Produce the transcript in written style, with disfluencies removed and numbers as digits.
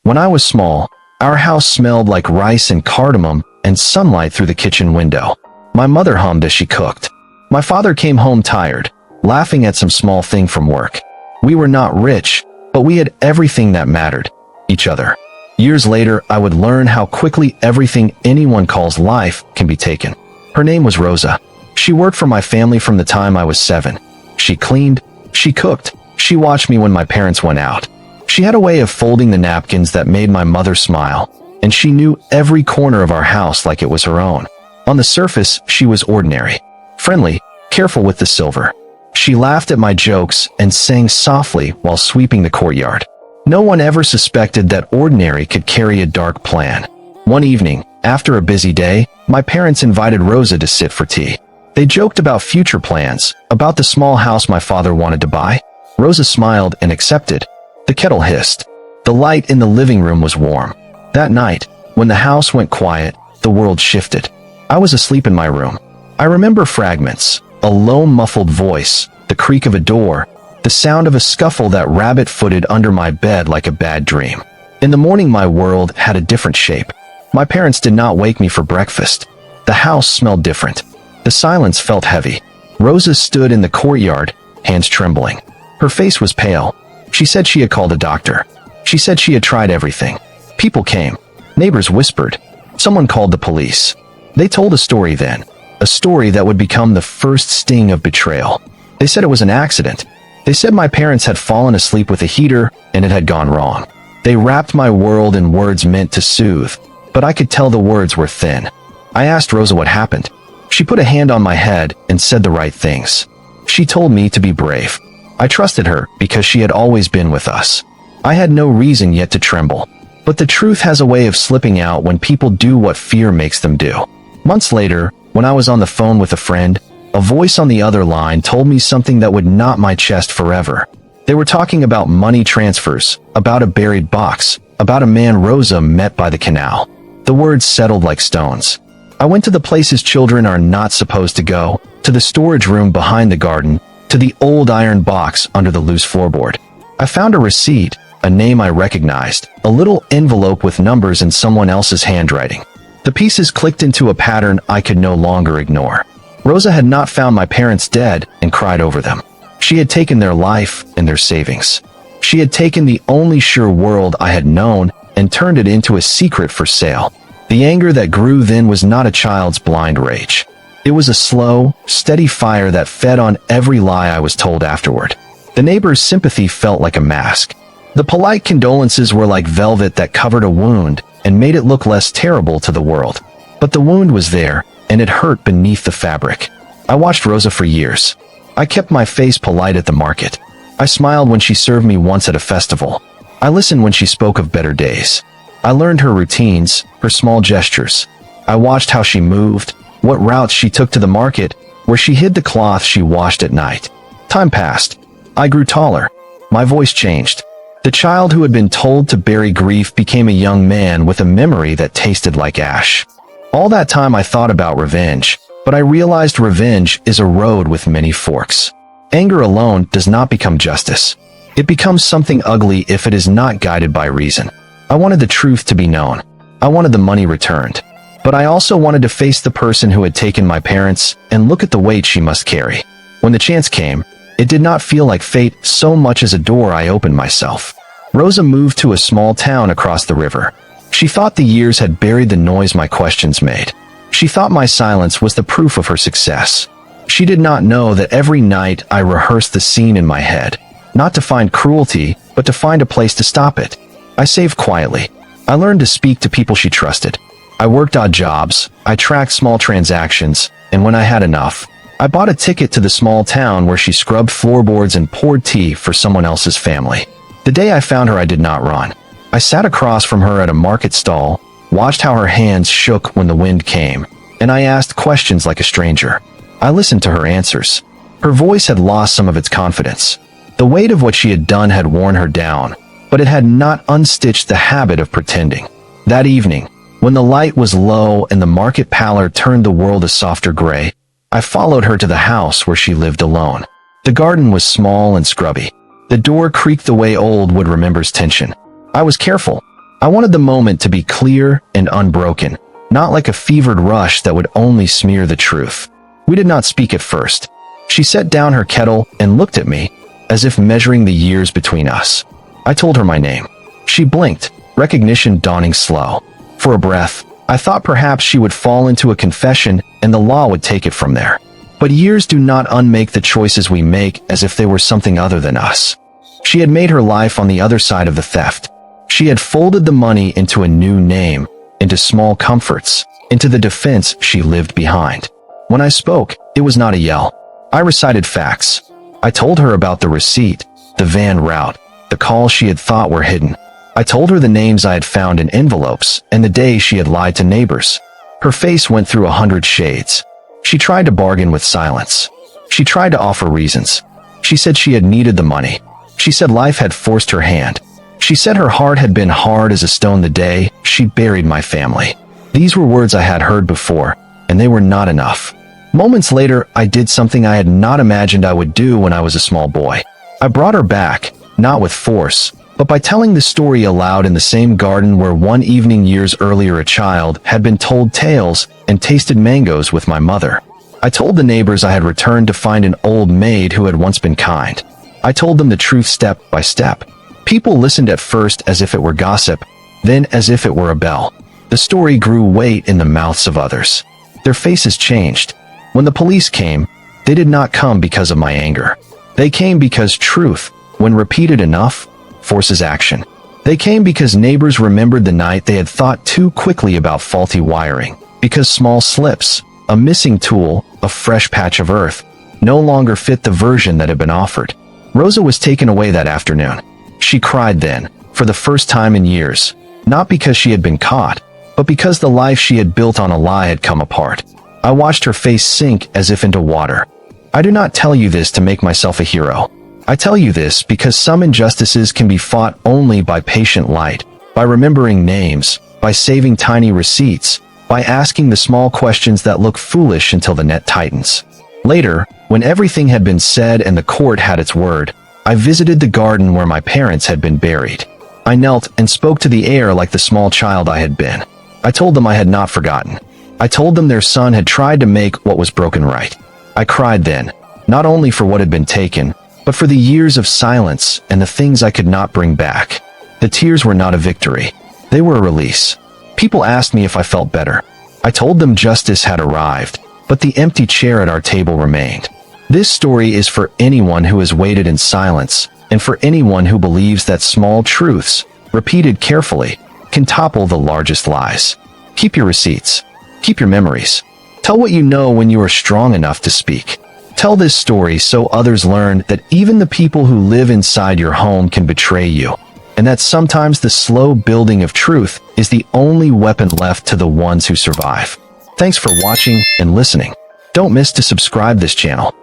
When I was small, our house smelled like rice and cardamom and sunlight through the kitchen window. My mother hummed as she cooked. My father came home tired, laughing at some small thing from work. We were not rich, but we had everything that mattered: each other. Years later, I would learn how quickly everything anyone calls life can be taken. Her name was Rosa. She worked for my family from the time I was 7. She cleaned, she cooked, she watched me when my parents went out. She had a way of folding the napkins that made my mother smile, and she knew every corner of our house like it was her own. On the surface, she was ordinary, friendly, careful with the silver. She laughed at my jokes and sang softly while sweeping the courtyard. No one ever suspected that ordinary could carry a dark plan. One evening, after a busy day, my parents invited Rosa to sit for tea. They joked about future plans, about the small house my father wanted to buy. Rosa smiled and accepted. The kettle hissed. The light in the living room was warm. That night, when the house went quiet, the world shifted. I was asleep in my room. I remember fragments: a low muffled voice, the creak of a door, the sound of a scuffle that rabbit-footed under my bed like a bad dream. In the morning, my world had a different shape. My parents did not wake me for breakfast. The house smelled different. The silence felt heavy. Rosa stood in the courtyard, hands trembling. Her face was pale. She said she had called a doctor. She said she had tried everything. People came. Neighbors whispered. Someone called the police. They told a story then. A story that would become the first sting of betrayal. They said it was an accident. They said my parents had fallen asleep with a heater and it had gone wrong. They wrapped my world in words meant to soothe, but I could tell the words were thin. I asked Rosa what happened. She put a hand on my head and said the right things. She told me to be brave. I trusted her because she had always been with us. I had no reason yet to tremble. But the truth has a way of slipping out when people do what fear makes them do. Months later, when I was on the phone with a friend, a voice on the other line told me something that would knot my chest forever. They were talking about money transfers, about a buried box, about a man Rosa met by the canal. The words settled like stones. I went to the places children are not supposed to go, to the storage room behind the garden, to the old iron box under the loose floorboard. I found a receipt, a name I recognized, a little envelope with numbers in someone else's handwriting. The pieces clicked into a pattern I could no longer ignore. Rosa had not found my parents dead and cried over them. She had taken their life and their savings. She had taken the only sure world I had known and turned it into a secret for sale. The anger that grew then was not a child's blind rage. It was a slow, steady fire that fed on every lie I was told afterward. The neighbors' sympathy felt like a mask. The polite condolences were like velvet that covered a wound and made it look less terrible to the world. But the wound was there, and it hurt beneath the fabric. I watched Rosa for years. I kept my face polite at the market. I smiled when she served me once at a festival. I listened when she spoke of better days. I learned her routines, her small gestures. I watched how she moved, what routes she took to the market, where she hid the cloth she washed at night. Time passed. I grew taller. My voice changed. The child who had been told to bury grief became a young man with a memory that tasted like ash. All that time I thought about revenge, but I realized revenge is a road with many forks. Anger alone does not become justice. It becomes something ugly if it is not guided by reason. I wanted the truth to be known. I wanted the money returned. But I also wanted to face the person who had taken my parents and look at the weight she must carry. When the chance came, it did not feel like fate so much as a door I opened myself. Rosa moved to a small town across the river. She thought the years had buried the noise my questions made. She thought my silence was the proof of her success. She did not know that every night I rehearsed the scene in my head, not to find cruelty, but to find a place to stop it. I saved quietly. I learned to speak to people she trusted. I worked odd jobs, I tracked small transactions, and when I had enough, I bought a ticket to the small town where she scrubbed floorboards and poured tea for someone else's family. The day I found her, I did not run. I sat across from her at a market stall, watched how her hands shook when the wind came, and I asked questions like a stranger. I listened to her answers. Her voice had lost some of its confidence. The weight of what she had done had worn her down, but it had not unstitched the habit of pretending. That evening, when the light was low and the market pallor turned the world a softer gray, I followed her to the house where she lived alone. The garden was small and scrubby. The door creaked the way old wood remembers tension. I was careful. I wanted the moment to be clear and unbroken, not like a fevered rush that would only smear the truth. We did not speak at first. She set down her kettle and looked at me, as if measuring the years between us. I told her my name. She blinked, recognition dawning slow. For a breath, I thought perhaps she would fall into a confession and the law would take it from there. But years do not unmake the choices we make as if they were something other than us. She had made her life on the other side of the theft. She had folded the money into a new name, into small comforts, into the defense she lived behind. When I spoke, it was not a yell. I recited facts. I told her about the receipt, the van route, the calls she had thought were hidden. I told her the names I had found in envelopes and the day she had lied to neighbors. Her face went through 100 shades. She tried to bargain with silence. She tried to offer reasons. She said she had needed the money. She said life had forced her hand. She said her heart had been hard as a stone the day she buried my family. These were words I had heard before, and they were not enough. Moments later, I did something I had not imagined I would do when I was a small boy. I brought her back, not with force, but by telling the story aloud in the same garden where one evening years earlier a child had been told tales and tasted mangoes with my mother. I told the neighbors I had returned to find an old maid who had once been kind. I told them the truth step by step. People listened at first as if it were gossip, then as if it were a bell. The story grew weight in the mouths of others. Their faces changed. When the police came, they did not come because of my anger. They came because truth, when repeated enough, forces action. They came because neighbors remembered the night they had thought too quickly about faulty wiring, because small slips, a missing tool, a fresh patch of earth, no longer fit the version that had been offered. Rosa was taken away that afternoon. She cried then, for the first time in years, not because she had been caught, but because the life she had built on a lie had come apart. I watched her face sink as if into water. I do not tell you this to make myself a hero. I tell you this because some injustices can be fought only by patient light, by remembering names, by saving tiny receipts, by asking the small questions that look foolish until the net tightens. Later, when everything had been said and the court had its word, I visited the garden where my parents had been buried. I knelt and spoke to the air like the small child I had been. I told them I had not forgotten. I told them their son had tried to make what was broken right. I cried then, not only for what had been taken, but for the years of silence and the things I could not bring back. The tears were not a victory. They were a release. People asked me if I felt better. I told them justice had arrived, but the empty chair at our table remained. This story is for anyone who has waited in silence, and for anyone who believes that small truths, repeated carefully, can topple the largest lies. Keep your receipts. Keep your memories. Tell what you know when you are strong enough to speak. Tell this story so others learn that even the people who live inside your home can betray you, and that sometimes the slow building of truth is the only weapon left to the ones who survive. Thanks for watching and listening. Don't miss to subscribe this channel.